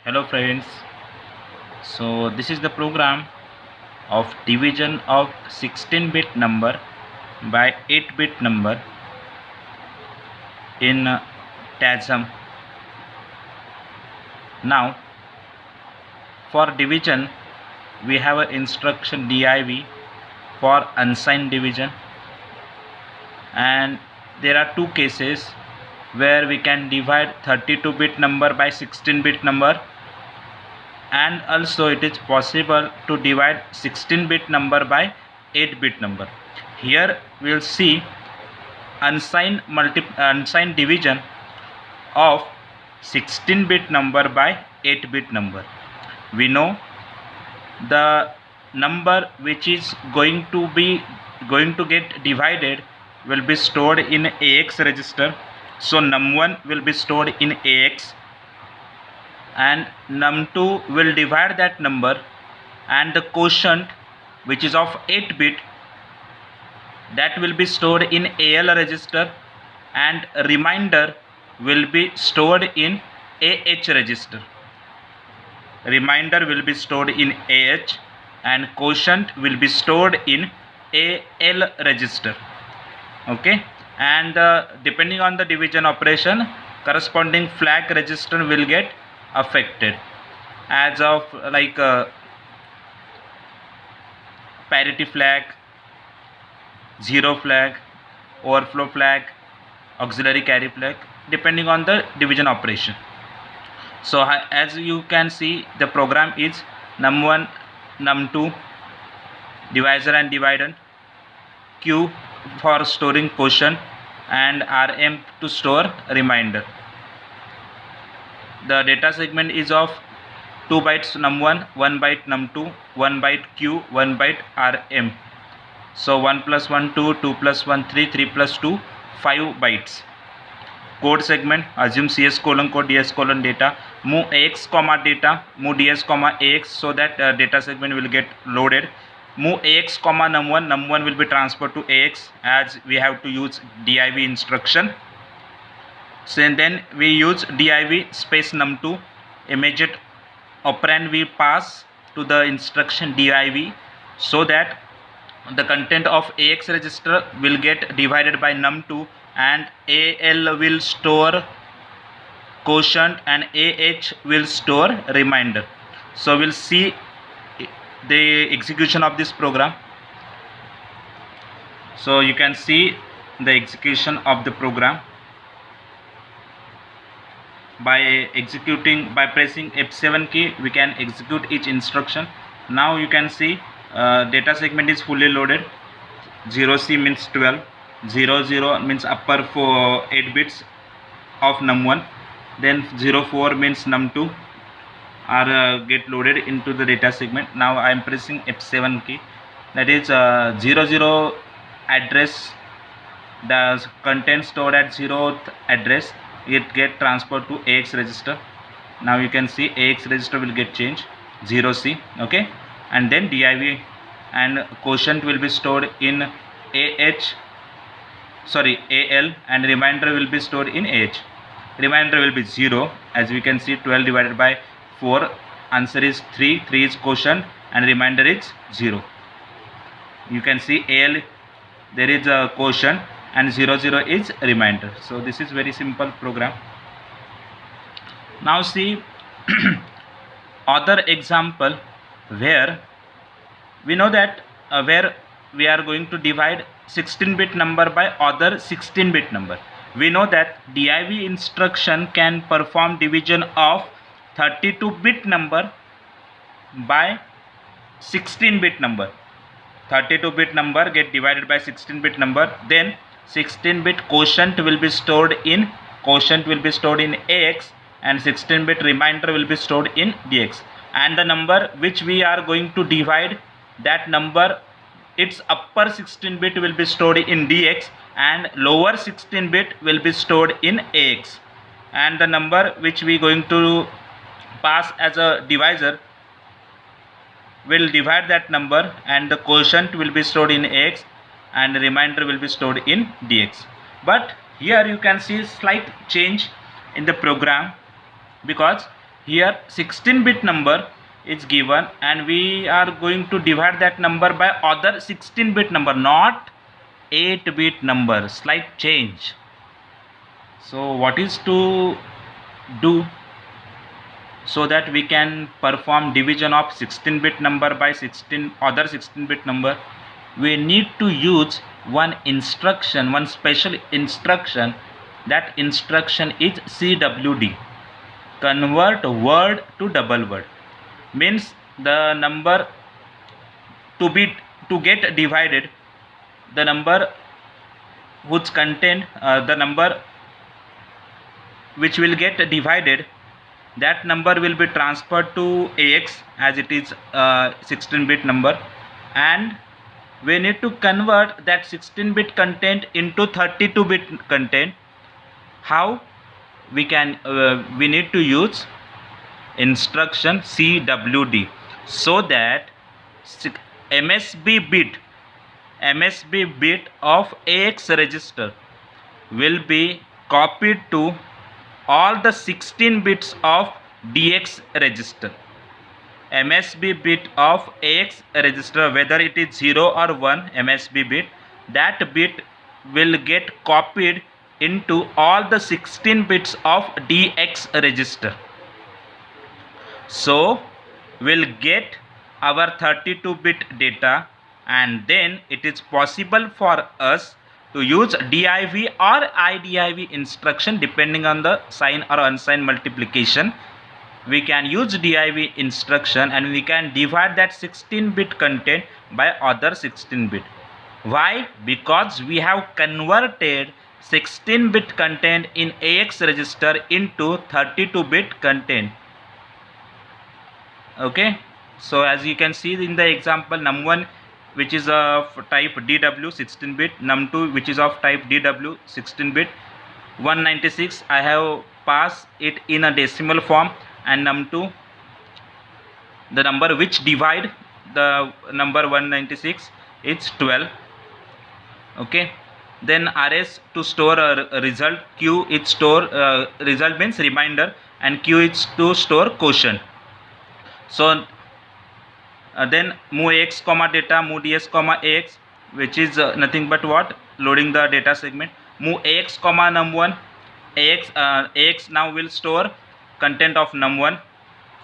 Hello friends. So this is the program of division of 16-bit number by 8-bit number in TASM. Now for division we have an instruction div for unsigned division, and there are two cases where we can divide 32-bit number by 16-bit number, and also it is possible to divide 16-bit number by 8-bit number. Here we will see unsigned division of 16-bit number by 8-bit number. We know the number which is going to get divided will be stored in AX register. So num1 will be stored in AX, and num2 will divide that number, and the quotient which is of 8-bit, that will be stored in AL register, and remainder will be stored in AH register. Remainder will be stored in AH and quotient will be stored in AL register. Okay, and depending on the division operation, corresponding flag register will get affected, as of like parity flag, zero flag, overflow flag, auxiliary carry flag, depending on the division operation. So as you can see, the program is num1, num2, divisor and dividend, Q for storing quotient, and RM to store remainder. The data segment is of 2 bytes num1, 1 byte num2, 1 byte Q, 1 byte RM. So 1 plus 1 2, 2 plus 1 3, 3 plus 2 5 bytes. Code segment, assume CS colon code DS colon data, move AX comma data, move DS comma AX, so that data segment will get loaded. Move AX comma num1, num1 will be transferred to AX, as we have to use div instruction. So and then we use div space num2, immediate operand we pass to the instruction div, so that the content of AX register will get divided by num2, and AL will store quotient and AH will store remainder. So we'll see the execution of this program. So you can see the execution of the program by pressing F7 key. We can execute each instruction. Now you can see data segment is fully loaded. 0C means 12, 00 means upper for 8 bits of num1, then 04 means num2 are get loaded into the data segment. Now I am pressing F7 key, that is 00 address, the content stored at 0th address, it get transferred to AX register. Now you can see AX register will get changed 0C. Okay, and then div and quotient will be stored in AL, and remainder will be stored in AH. Remainder will be 0, as we can see 12 divided by 4, answer is 3, 3 is quotient and remainder is 0. You can see AL, there is a quotient, and 00 is remainder. So this is very simple program. Now see other example where we know that where we are going to divide 16-bit number by other 16-bit number. We know that div instruction can perform division of 32-bit number by 16-bit number. 32-bit number get divided by 16-bit number, then 16-bit quotient will be stored in AX, and 16-bit remainder will be stored in DX, and the number which we are going to divide, that number, its upper 16-bit will be stored in DX and lower 16-bit will be stored in AX, and the number which we going to pass as a divisor will divide that number, and the quotient will be stored in AX and the remainder will be stored in DX. But here you can see slight change in the program, because here 16-bit number is given and we are going to divide that number by other 16-bit number, not 8-bit number. Slight change. So what is to do so that we can perform division of 16-bit number by other 16-bit number? We need to use one instruction, one special instruction. That instruction is CWD, convert word to double word. Means the number to get divided, the number whose content, the number which will get divided, that number will be transferred to AX as it is 16-bit number, and we need to convert that 16-bit content into 32-bit content. How? We need to use instruction CWD, so that MSB bit of AX register will be copied to all the 16 bits of DX register. MSB bit of AX register, whether it is 0 or 1 MSB bit, that bit will get copied into all the 16 bits of DX register. So we'll get our 32-bit data, and then it is possible for us to use DIV or IDIV instruction depending on the sign or unsigned multiplication. We can use DIV instruction and we can divide that 16-bit content by other 16-bit. Why? Because we have converted 16-bit content in AX register into 32-bit content. Okay, so as you can see in the example, num1 which is of type DW 16-bit, num2 which is of type DW 16-bit, 196 I have passed it in a decimal form, and num2, the number which divide the number 196, it's 12. Okay, then RS to store a result, Q is store result means reminder, and Q is to store quotient. So then move AX comma data, move DS comma AX, which is nothing but what? Loading the data segment. Move AX comma num1, AX now will store content of num1.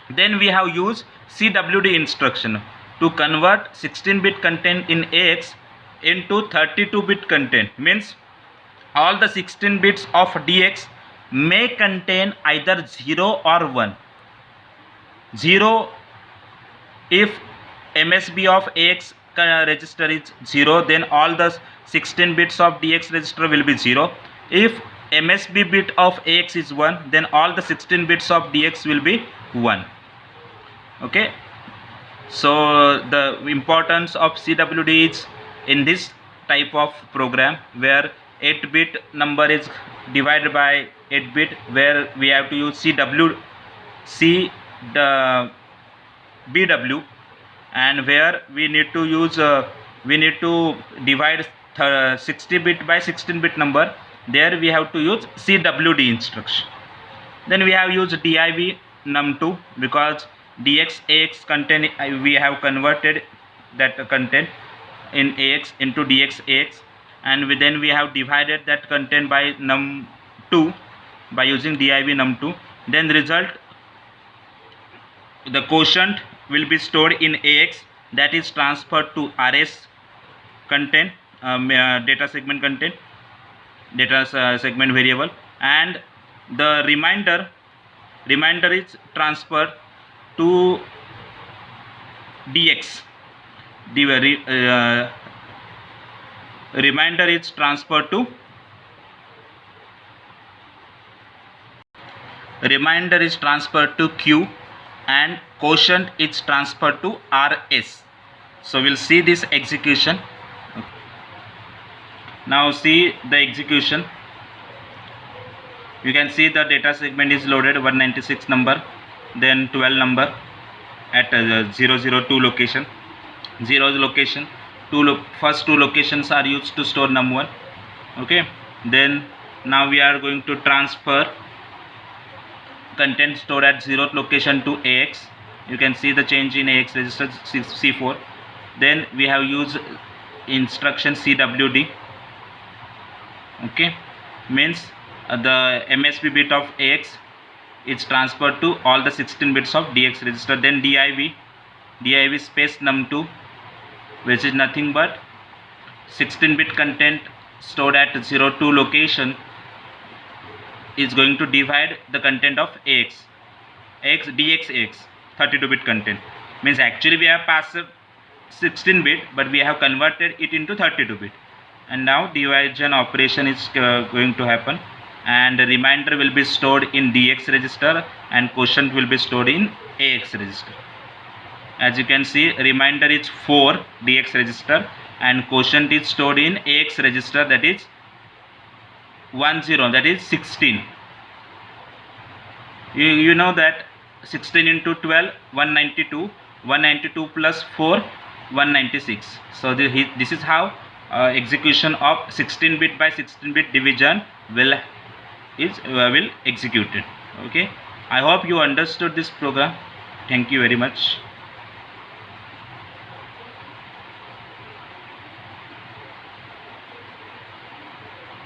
Then we have used CWD instruction to convert 16-bit content in AX into 32-bit content. Means all the 16 bits of DX may contain either 0 or 1. 0 if MSB of AX register is 0, then all the 16 bits of DX register will be 0. If MSB bit of AX is 1, then all the 16 bits of DX will be 1. Okay, so the importance of CWD is in this type of program where 8-bit number is divided by 8-bit, where we have to use BW, and where we need to use divide 60-bit by 16-bit number. There we have to use CWD instruction. Then we have used DIV num2 because DX AX content we have converted that content in AX into DX AX, and then we have divided that content by num2 by using DIV num2. Then result, the quotient will be stored in AX, that is transferred to RS content, data segment content, data segment variable, and the remainder is transferred to DX. The remainder is transferred to Q, and quotient is transferred to RS. So we'll see this execution. Now see the execution. You can see the data segment is loaded, 196 number, then 12 number at 002 location. 0 location, first two locations are used to store num1. Okay, then now we are going to transfer content stored at 0th location to AX. You can see the change in AX register C4. Then we have used instruction CWD. Okay, means the MSB bit of AX is transferred to all the 16 bits of DX register. Then DIV space num2, which is nothing but 16-bit content stored at 02 location is going to divide the content of AX DX 32-bit content. Means actually we have passed 16-bit, but we have converted it into 32-bit, and now division operation is going to happen, and the remainder will be stored in DX register and quotient will be stored in AX register. As you can see, remainder is 4 DX register and quotient is stored in AX register, that is 10, that is 16. You know that 16 into 12, 192, 192 plus 4, 196. So this is how execution of 16-bit by 16-bit division will executed. Okay, I hope you understood this program. Thank you very much.